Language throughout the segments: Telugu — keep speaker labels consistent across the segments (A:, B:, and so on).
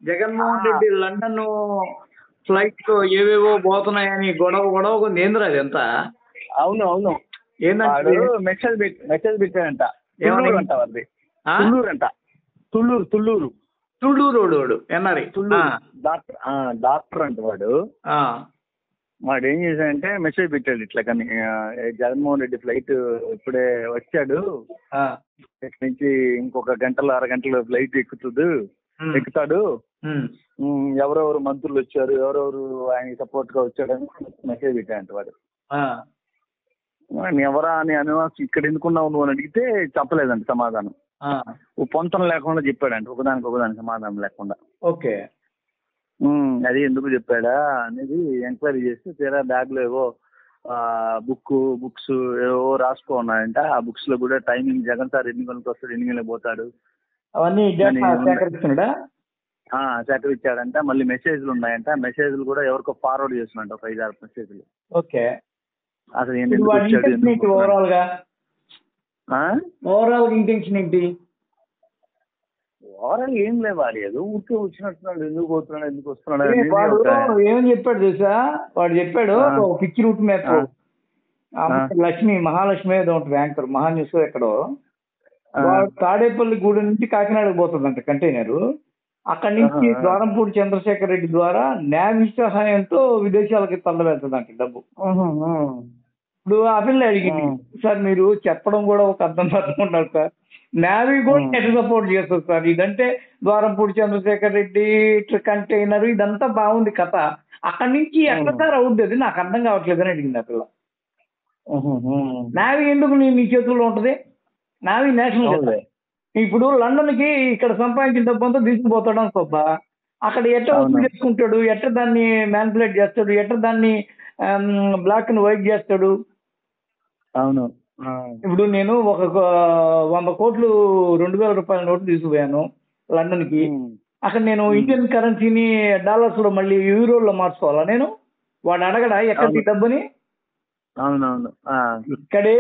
A: జగన్మోహన్ రెడ్డి లండన్ ఫ్లైట్ లో ఏవేవో పోతున్నాయని గొడవ కొంది ఏందిరా అదంతా?
B: అవును అవును.
A: ఏంటంటే
B: మెసేజ్ పెట్టాడంట.
A: ఏమని?
B: తుళ్ళూరు అంట వాడిది. తుళ్ళూరు అంట. తుళ్ళూరు
A: తుళ్ళూరోడు ఎన్ఆర్ఐ
B: డాక్టర్ అంట వాడు. వాడు ఏం చేశాడంటే మెసేజ్ పెట్టాడు ఇట్లా, కానీ జగన్మోహన్ రెడ్డి ఫ్లైట్ ఇప్పుడే వచ్చాడు, ఇక్కడి నుంచి ఇంకొక అరగంటలో ఫ్లైట్ ఎక్కుతాడు, ఎవరెవరు మంత్రులు వచ్చారు, ఎవరెవరు ఆయన సపోర్ట్ గా వచ్చాడని మెసేజ్ పెట్టాడంట వాడు. ఎవరా అని అనువాసి ఇక్కడ ఎందుకున్నావు నువ్వు అని అడిగితే చెప్పలేదంట సమాధానం. పొంతన లేకుండా చెప్పాడంట, ఒకదానికి సమాధానం లేకుండా.
A: ఓకే,
B: అది ఎందుకు చెప్పాడా అనేది ఎంక్వైరీ చేస్తే తీరా బ్యాగ్ లో ఏవో బుక్స్ ఏవో రాసుకో ఉన్నాయంట. ఆ బుక్స్ లో కూడా టైమింగ్ జగన్ సార్ ఎన్ని గంటలకు వస్తాడు, ఎన్ని గంటలకు పోతాడు
A: అవన్నీ
B: సేకరించాడంట. మళ్ళీ మెసేజ్లు ఉన్నాయంట, మెసేజ్లు కూడా ఎవరికో ఫార్వర్డ్ చేస్తున్నాయంట, ఒక 5-6 మెసేజ్లు.
A: ఓకే,
B: అసలు
A: ఓవరాల్ ఇంటెన్షన్ ఏంటి?
B: ఓవరాల్ ఏం లేవాలి, ఏదో ఊరికే వచ్చినట్టున్నాడు, ఎందుకు పోతున్నాడు, ఎందుకు వస్తున్నాడు.
A: ఏమని చెప్పాడు తెలుసా? వాడు చెప్పాడు పిచ్చి రూట్ మ్యాప్. మహాలక్ష్మి ఏదో ఉంటుంది యాంకర్, మహాన్యూస్ ఎక్కడో, తాడేపల్లి గూడెం నుంచి కాకినాడకు పోతుందంట కంటైనర్. అక్కడి నుంచి ద్వారంపూడి చంద్రశేఖర్ రెడ్డి ద్వారా నేవీ సహాయంతో విదేశాలకి తరలించదంట డబ్బు. ఇప్పుడు ఆ పిల్ల అడిగింది, సార్ మీరు చెప్పడం కూడా ఒక అర్థం ఉండాలి సార్, నేవీ కూడా ఎట్లా సపోర్ట్ చేస్తారు సార్, ఇదంటే ద్వారంపూడి చంద్రశేఖర్ రెడ్డి కంటైనర్ ఇదంతా బాగుంది కథ, అక్కడి నుంచి ఎట్లా సార్ అవుద్ది, అది నాకు అర్థం కావట్లేదు అని అడిగింది ఆ పిల్ల. నేవీ ఎందుకు నీ చేతుల్లో ఉంటది? Navy national. ఇప్పుడు లండన్ కి ఇక్కడ సంపాదించిన డబ్బు అంతా తీసుకుపోతాడు అనుకోబ్బా, అక్కడ ఎట్లా వసూలు చేసుకుంటాడు, ఎట్లా దాన్ని మ్యానిపులేట్ చేస్తాడు, ఎట్లా దాన్ని బ్లాక్ అండ్ వైట్ చేస్తాడు.
B: అవును,
A: ఇప్పుడు నేను ఒక 100 కోట్లు 2000 రూపాయల నోటు తీసుకుపోయాను లండన్ కి, అక్కడ నేను ఇండియన్ కరెన్సీని డాలర్స్ లో మళ్ళీ యూరోల్లో మార్చుకోవాలా నేను? వాడు అడగడా ఎక్కడ డబ్బుని?
B: అవునవును.
A: ఇక్కడే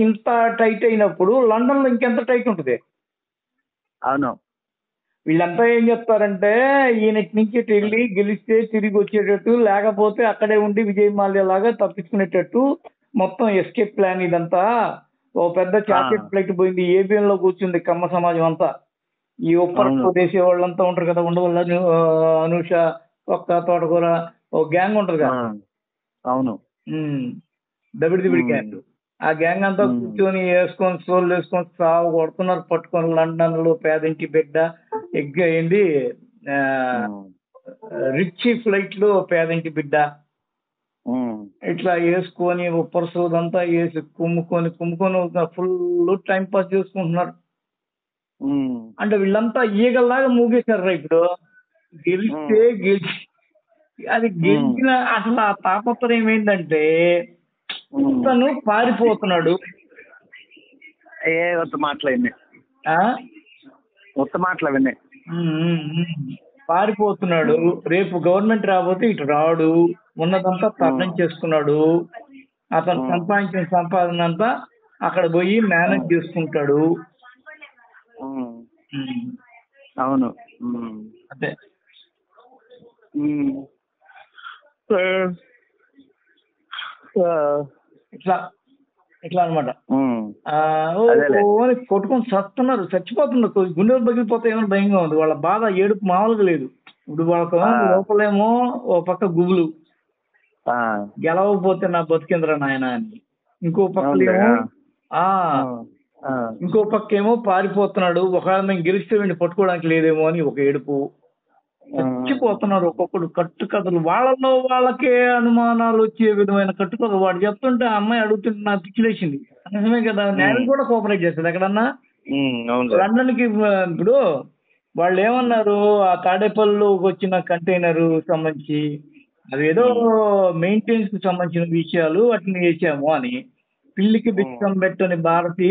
A: ఇంత టైట్ అయినప్పుడు లండన్ లో ఇంకెంత టైట్ ఉంటుంది?
B: అవును.
A: వీళ్ళంతా ఏం చెప్తారంటే ఈయనటి నుంచి వెళ్ళి గెలిస్తే తిరిగి వచ్చేటట్టు, లేకపోతే అక్కడే ఉండి విజయ్ మాల్యా లాగా తప్పించుకునేటట్టు మొత్తం ఎస్కేప్ ప్లాన్ ఇదంతా. ఓ పెద్ద చార్టెడ్ ఫ్లైట్ పోయింది, ఏబిఎన్ లో కూర్చుంది కమ్మ సమాజం అంతా, ఈ ఉప్పర దేశీ వాళ్ళంతా ఉంటారు కదా, ఉండవల్ల అనూష, ఒక్క తోటకూర, ఓ గ్యాంగ్ ఉంటది కదా.
B: అవును,
A: దబిడి గ్యాంగ్. ఆ గ్యాంగ్ అంతా కూర్చొని వేసుకొని సోళ్ళు వేసుకొని సాగు కొడుతున్నారు, పట్టుకొని లండన్ లో పేదింటి బిడ్డ ఏంది రిచ్ ఫ్లైట్ లో పేదింటి బిడ్డ ఇట్లా వేసుకొని ఉప్పర్ సోదంతా వేసి కుమ్ముకొని ఫుల్ టైం పాస్ చేసుకుంటున్నారు. అంటే వీళ్ళంతా ఈగల్లాగా మూగేశారు. ఇప్పుడు గెలిస్తే అది గెలిచిన అసలు ఆ తాపత్రయం ఏంటంటే తను పారిపోతున్నాడు. పారిపోతున్నాడు. రేపు గవర్నమెంట్ రాబోతే ఇటు రాడు, ఉన్నదంతా తరణం చేసుకున్నాడు. అతను సంపాదించిన సంపాదన అంతా అక్కడ పోయి మేనేజ్ చేసుకుంటాడు.
B: అవును,
A: అదే ఇట్లా అనమాట. కొట్టుకొని చచ్చిపోతున్నారు, గుండెలు పగిలిపోతాయేమో భయంగా ఉంది. వాళ్ళ బాధ ఏడుపు మామూలుగా లేదు. ఇప్పుడు వాళ్ళకు లోపలేమో ఓ పక్క గుబులు, గెలవకపోతే నా బతికేంద్రా నాయన అని, ఇంకో పక్క ఏమో పారిపోతున్నాడు, ఒకవేళ మేము గెలిస్తే వీడిని పట్టుకోవడానికి లేదేమో అని ఒక ఏడుపు. చచ్చిపోతున్నారు ఒక్కొక్కడు కట్టుకథలు, వాళ్ళలో వాళ్ళకే అనుమానాలు వచ్చే విధమైన కట్టుకథలు. వాడు చెప్తుంటే ఆ అమ్మాయి అడుగుతుంటే నాకు పిచ్చిలేసింది. నిజమే కదా, నేల కూడా కోఆపరేట్ చేస్తుంది ఎక్కడన్నా. లండన్ కి ఇప్పుడు వాళ్ళు ఏమన్నారు, ఆ తాడేపల్లిలోకి వచ్చిన కంటైనర్ సంబంధించి అదేదో మెయింటెనెన్స్ కి సంబంధించిన విషయాలు వాటిని చేసాము అని, పిల్లికి బిచ్చం పెట్టని భారతి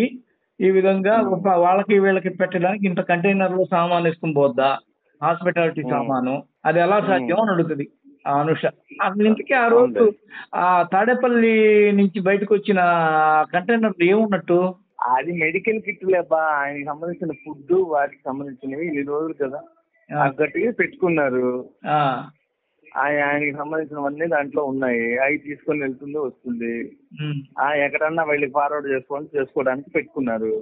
A: ఈ విధంగా వాళ్ళకి వీళ్ళకి పెట్టడానికి ఇంత కంటైనర్ లో సామాన్ వేసుకుని పోద్దా, హాస్పిటాలిటీ సామాను, అది ఎలా సాధ్యం అని అడుగుతుంది ఆ అనుష. అసలు ఇంతకీ ఆ రోజు ఆ తాడేపల్లి నుంచి బయటకు వచ్చిన కంటైనర్ ఏమున్నట్టు?
B: అది మెడికల్ కిట్ లేబా, ఆయనకి సంబంధించిన ఫుడ్, వాటికి సంబంధించినవి. 2 రోజులు కదా అక్కడికి పెట్టుకున్నారు.
A: ఆ,
B: ఆయనకి సంబంధించినవన్నీ దాంట్లో ఉన్నాయి. అవి తీసుకొని వెళ్తుంది వస్తుంది.
A: ఉమ్.
B: ఎక్కడన్నా వెళ్ళి ఫార్వర్డ్ చేసుకోవడానికి పెట్టుకున్నారు.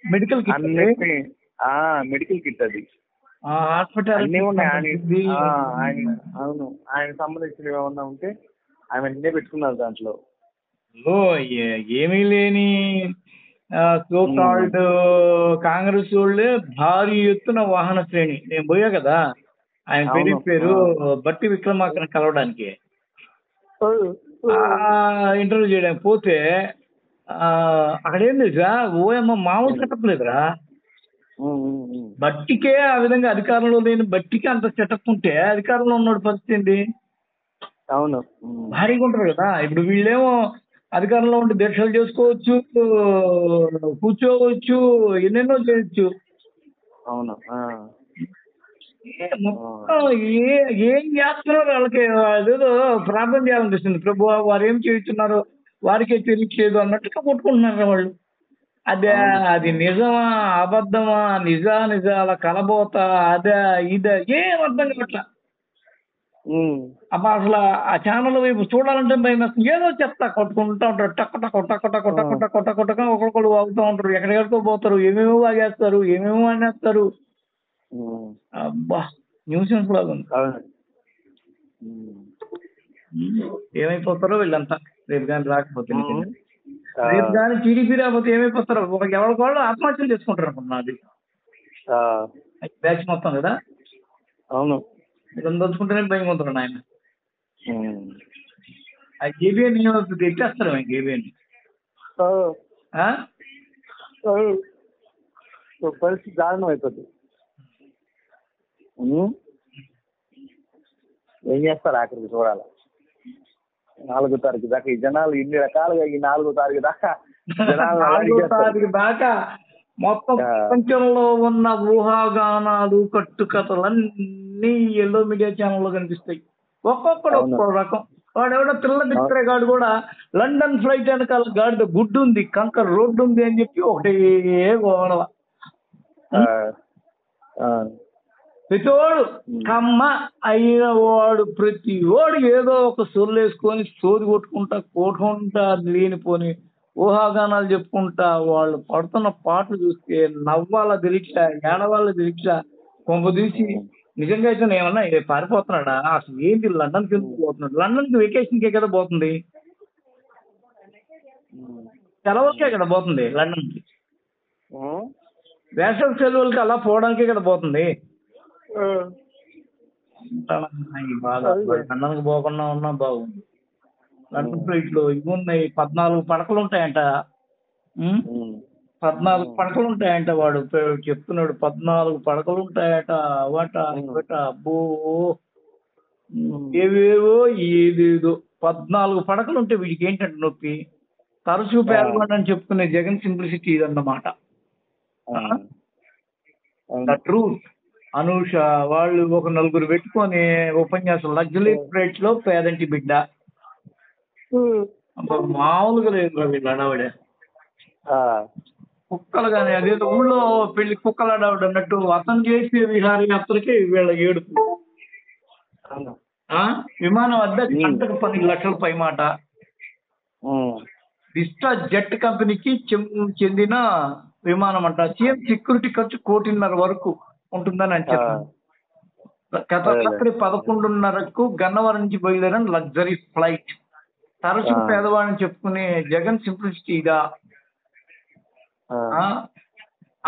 A: మెడికల్ కిట్
B: అన్నిటినీ మెడికల్ కిట్ అది
A: హాస్పిటల్
B: అన్నీ ఉన్నాయి. అవును, ఆయన సంబంధించినవి ఏమన్నా ఉంటే అవన్నీ పెట్టుకున్నారు దాంట్లో.
A: ఏమీ లేని సో కాల్డ్ కాంగ్రెస్ వాళ్ళే భారీ ఎత్తున వాహన శ్రేణి. నేను పోయా కదా, ఆయన పేరు బట్టి విక్రమార్కని కలవడానికి, ఇంటర్వ్యూ చేయడానికి పోతే అక్కడ ఏం తెలుసా, ఓఎమ్మ మామూలు సెటప్ లేదురా. బట్టికే ఆ విధంగా అధికారంలో లేని బట్టికే అంత సెటప్ ఉంటే అధికారంలో ఉన్న పరిస్థితి ఏంటి?
B: అవును,
A: భారీగా ఉంటారు కదా. ఇప్పుడు వీళ్ళేమో అధికారంలో ఉండి దీక్షలు చేసుకోవచ్చు, కూర్చోవచ్చు, ఎన్నెన్నో చేయొచ్చు.
B: అవును,
A: మొత్తం ఏం చేస్తున్నారు వాళ్ళకి అదేదో ప్రార్థన చేయాలనిపిస్తుంది. ప్రభు వారు ఏం చేస్తున్నారు వారికే తెలియట్లేదు అన్నట్టుగా కొట్టుకుంటున్నారు వాళ్ళు. అది నిజమా అబద్ధమా, నిజాల కలబోత, అదా ఇదా ఏం అర్థం కావట్లా. అబ్బా అసలు ఆ ఛానల్ వైపు చూడాలంటే భయం. ఏదో చెప్తా కొట్టుకుంటా ఉంటారు, టక్క టక్క టక్క టక్క టక్క కొట్ట కొట్టగా ఒకరికొకరు వాగుతూ ఉంటారు, ఎక్కడికెక్కడికో పోతారు, ఏమేమో వాగేస్తారు, ఏమేమో అనేస్తారు. అబ్బా న్యూసెన్స్ లాగా ఉంది. ఏమైపోతారో వీళ్ళంతా రేపు కానీ రాకపోతే. రేపు కానీ టీడీపీ రాకపోతే ఏమైపోతారో, ఎవరికోళ్ళు ఆత్మహత్యలు చేసుకుంటారు అనుకున్నా. అది బ్యాచ్ మొత్తం కదా.
B: అవును,
A: ఇదని తలుచుకుంటేనే భయం అవుతున్నాడు ఆయన. ఆ గేబిఎన్ ఎట్టేస్తారు గేబిఎన్.
B: పరిస్థితి దారుణం అయిపోతుంది. ఏం చేస్తారు ఆఖరికి చూడాలి. 4వ తారీఖు దాకా ఈ జనాలు ఇన్ని రకాలుగా, ఈ 4వ తారీఖు దాకా
A: 4వ తారీఖు దాకా మొత్తం ప్రపంచంలో ఉన్న ఊహాగానాలు కట్టుకథలన్నీ ఎల్లో మీడియా ఛానల్లో కనిపిస్తాయి. ఒక్కొక్కడు ఒక్కో రకం. వాడెవడో పిల్ల దిక్కడే గాడు కూడా లండన్ ఫ్లైట్ వెనకాల గాడిద గుడ్డు ఉంది, కంకర్ రోడ్డు ఉంది అని చెప్పి ఒకటే గోడవ. ప్రతివాడు కమ్మ అయిన వాడు ప్రతి వాడు ఏదో ఒక సొల్లు వేసుకొని సోది కొట్టుకుంటా లేనిపోని ఊహాగానాలు చెప్పుకుంటా వాళ్ళు పడుతున్న పాటలు చూస్తే నవ్వాల తెలియట్లా, ఏడవాళ్ళ తెలియట్లా. కొంప తీసి నిజంగా అయితే ఏమన్నా పారిపోతున్నాడా? అసలు ఏంటి లండన్ కి పోతున్నాడు? లండన్ కి వెకేషన్కే కదా పోతుంది, సెలవులకే కదా పోతుంది. లండన్ కి వేసవి సెలవులకి అలా పోవడానికే కదా పోతుంది. లండన్కి పోకుండా ఉన్నా బాగుంది. లండన్ ఫ్లైట్ లో ఇవి ఉన్నాయి, 14 పడకలు ఉంటాయంట. 14 పడకలు ఉంటాయంట. వాడు చెప్తున్నాడు 14 పడకలు ఉంటాయట. అవట ఇవట అబ్బో ఏవేవో ఏదేదో 14 పడకలు ఉంటే వీడికి ఏంటంటే నొప్పి. తరచూ పేదవాడని చెప్పుకునే జగన్ సింప్లిసిటీ ఇదన్నమాట. ట్రూత్. అనూష వాళ్ళు ఒక 4 పెట్టుకొని ఉపన్యాసం, లగ్జరీ ఫ్లైట్ లో పేదంటి బిడ్డ. మామూలుగా లేదు వీళ్ళు అడవాడే. కుక్కలు కానీ అదేదో ఊళ్ళో పెళ్లి కుక్కలు అడవాడు అన్నట్టు అతను చేసే విహారయాత్రకి వీళ్ళ ఏడుపు. విమానం వద్ద గంటకు 10 లక్షల పైమాట. విస్టా జెట్ కంపెనీకి చెందిన విమానం అంట. సీఎం సెక్యూరిటీ ఖర్చు 1.5 కోటి వరకు ఉంటుందని అని చెప్పారు. గత రాత్రి 11:30కు గన్నవరం నుంచి బయలుదేరిన లగ్జరీ ఫ్లైట్. తరచు పేదవాడిని చెప్పుకునే జగన్ సింప్లిసిటీగా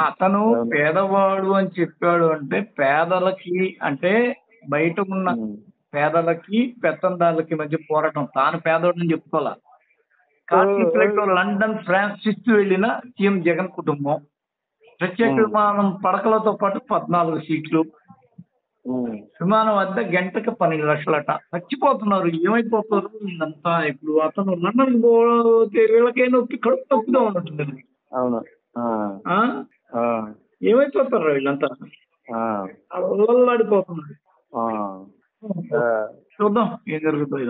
A: అతను పేదవాడు అని చెప్పాడు. అంటే పేదలకి, అంటే బయట ఉన్న పేదలకి పెత్తందారులకి మధ్య పోరాటం. తాను పేదవాడు అని చెప్పుకోవాలా. కార్తీ ఫ్లైట్ లో లండన్, ఫ్రాన్సిస్ వెళ్ళిన సీఎం జగన్ కుటుంబం. ప్రత్యేక విమానం పడకలతో పాటు 14 సీట్లు. విమానం వద్ద గంటకు 12 లక్షలట. చచ్చిపోతున్నారు. ఏమైపోతారు వీళ్ళంతా? ఇప్పుడు అతను లండన్ పోతే వీళ్ళకే నొప్పి, కడుపు నొప్పిగా ఉన్నట్టుంది.
B: అవును,
A: ఏమైపోతారు వీళ్ళంతా? అడిపోతున్నారు. చూద్దాం ఏం జరుగుతుంది.